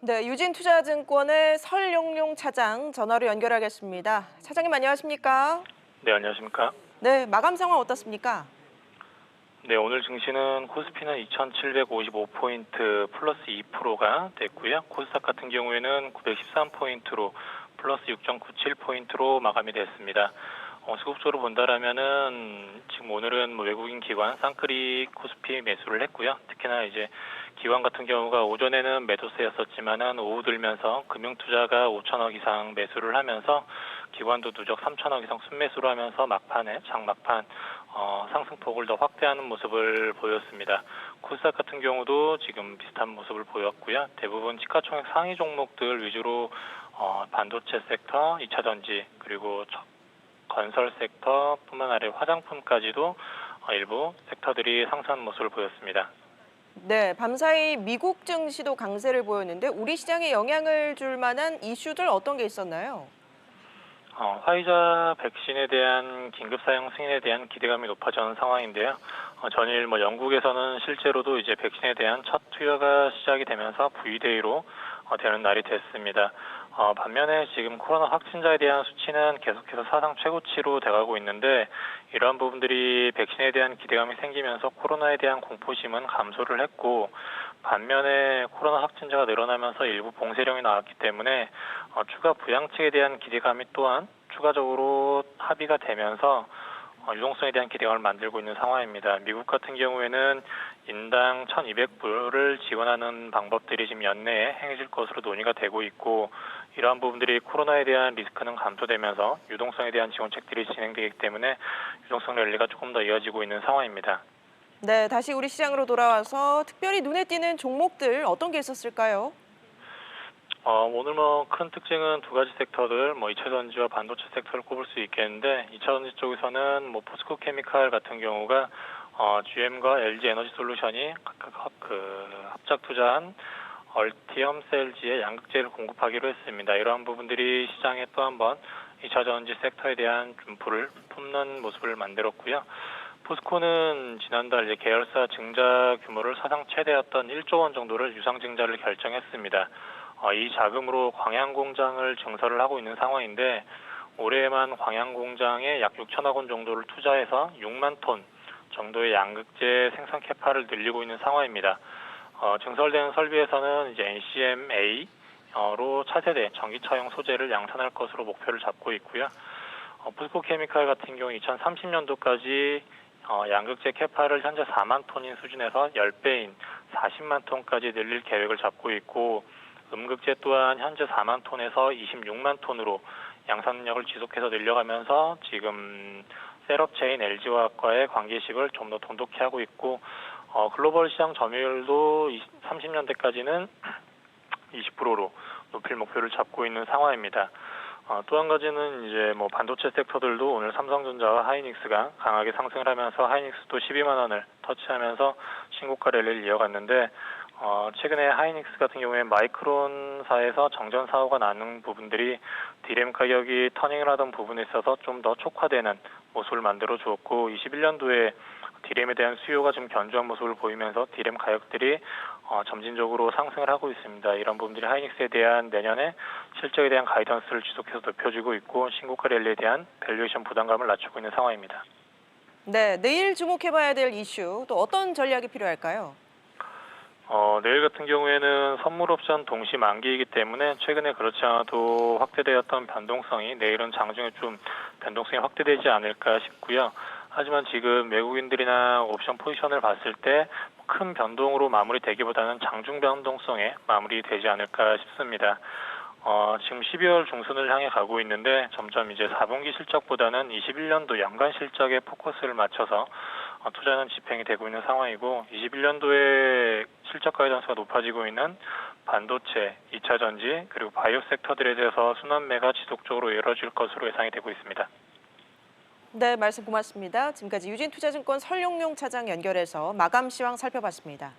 네, 유진투자증권의 설용룡 차장 전화로 연결하겠습니다. 차장님 안녕하십니까? 네, 안녕하십니까? 네, 마감 상황 어떻습니까? 네, 오늘 증시는 코스피는 2,755포인트 플러스 2%가 됐고요. 코스닥 같은 경우에는 913포인트로 플러스 6.97포인트로 마감이 됐습니다. 수급적으로 본다라면은 지금 오늘은 외국인 기관 쌍끌이 코스피 매수를 했고요. 특히나 이제 기관 같은 경우가 오전에는 매도세였었지만은 오후 들면서 금융투자가 5천억 이상 매수를 하면서 기관도 누적 3천억 이상 순매수를 하면서 막판에 장막판 상승폭을 더 확대하는 모습을 보였습니다. 코스닥 같은 경우도 지금 비슷한 모습을 보였고요. 대부분 시가총액 상위 종목들 위주로 반도체 섹터, 2차전지 그리고 건설 섹터뿐만 아니라 화장품까지도 일부 섹터들이 상승하는 모습을 보였습니다. 네, 밤사이 미국 증시도 강세를 보였는데 우리 시장에 영향을 줄 만한 이슈들 어떤 게 있었나요? 화이자 백신에 대한 긴급 사용 승인에 대한 기대감이 높아지는 상황인데요. 전일 영국에서는 실제로도 이제 백신에 대한 첫 투여가 시작이 되면서 V-Day로 되는 날이 됐습니다. 반면에 지금 코로나 확진자에 대한 수치는 계속해서 사상 최고치로 돼가고 있는데 이러한 부분들이 백신에 대한 기대감이 생기면서 코로나에 대한 공포심은 감소를 했고 반면에 코로나 확진자가 늘어나면서 일부 봉쇄령이 나왔기 때문에 추가 부양책에 대한 기대감이 또한 추가적으로 합의가 되면서 유동성에 대한 기대감을 만들고 있는 상황입니다. 미국 같은 경우에는 인당 1,200불을 지원하는 방법들이 지금 연내에 행해질 것으로 논의가 되고 있고 이러한 부분들이 코로나에 대한 리스크는 감소되면서 유동성에 대한 지원책들이 진행되기 때문에 유동성 랠리가 조금 더 이어지고 있는 상황입니다. 네, 다시 우리 시장으로 돌아와서 특별히 눈에 띄는 종목들 어떤 게 있었을까요? 오늘 큰 특징은 두 가지 섹터들, 2차전지와 반도체 섹터를 꼽을 수 있겠는데, 2차전지 쪽에서는 포스코 케미칼 같은 경우가 GM과 LG 에너지 솔루션이 각각 합작 투자한 얼티엄 셀지에 양극재를 공급하기로 했습니다. 이러한 부분들이 시장에 또 한번 2차전지 섹터에 대한 좀 불을 뿜는 모습을 만들었고요. 포스코는 지난달 이제 계열사 증자 규모를 사상 최대였던 1조 원 정도를 유상 증자를 결정했습니다. 이 자금으로 광양 공장을 증설을 하고 있는 상황인데 올해만 광양 공장에 약 6천억 원 정도를 투자해서 6만 톤 정도의 양극재 생산 캐파를 늘리고 있는 상황입니다. 증설된 설비에서는 이제 NCMA로 차세대 전기차용 소재를 양산할 것으로 목표를 잡고 있고요. 포스코 케미칼 같은 경우 2030년도까지 양극재 캐파를 현재 4만 톤인 수준에서 10배인 40만 톤까지 늘릴 계획을 잡고 있고 음극재 또한 현재 4만 톤에서 26만 톤으로 양산력을 지속해서 늘려가면서 지금 셋업체인 LG화학과의 관계식을 좀 더 돈독히 하고 있고 글로벌 시장 점유율도 30년대까지는 20%로 높일 목표를 잡고 있는 상황입니다. 또 한 가지는 이제 반도체 섹터들도 오늘 삼성전자와 하이닉스가 강하게 상승을 하면서 하이닉스도 12만 원을 터치하면서 신고가 랠리를 이어갔는데 최근에 하이닉스 같은 경우에 마이크론사에서 정전 사고가 나는 부분들이 디램 가격이 터닝을 하던 부분에 있어서 좀 더 촉화되는 모습을 만들어 주었고 21년도에 디램에 대한 수요가 좀 견조한 모습을 보이면서 디램 가격들이 점진적으로 상승을 하고 있습니다. 이런 부분들이 하이닉스에 대한 내년에 실적에 대한 가이던스를 지속해서 높여주고 있고 신고가 랠리에 대한 밸류에이션 부담감을 낮추고 있는 상황입니다. 네, 내일 주목해봐야 될 이슈 또 어떤 전략이 필요할까요? 내일 같은 경우에는 선물옵션 동시 만기이기 때문에 최근에 그렇지 않아도 확대되었던 변동성이 내일은 장중에 좀 변동성이 확대되지 않을까 싶고요. 하지만 지금 외국인들이나 옵션 포지션을 봤을 때 큰 변동으로 마무리되기보다는 장중 변동성에 마무리되지 않을까 싶습니다. 지금 12월 중순을 향해 가고 있는데 점점 이제 4분기 실적보다는 21년도 연간 실적에 포커스를 맞춰서 투자는 집행이 되고 있는 상황이고 21년도에 실적 가이던스가 높아지고 있는 반도체, 2차전지 그리고 바이오 섹터들에 대해서 순환매가 지속적으로 이뤄질 것으로 예상이 되고 있습니다. 네, 말씀 고맙습니다. 지금까지 유진투자증권 설용룡 차장 연결해서 마감 시황 살펴봤습니다.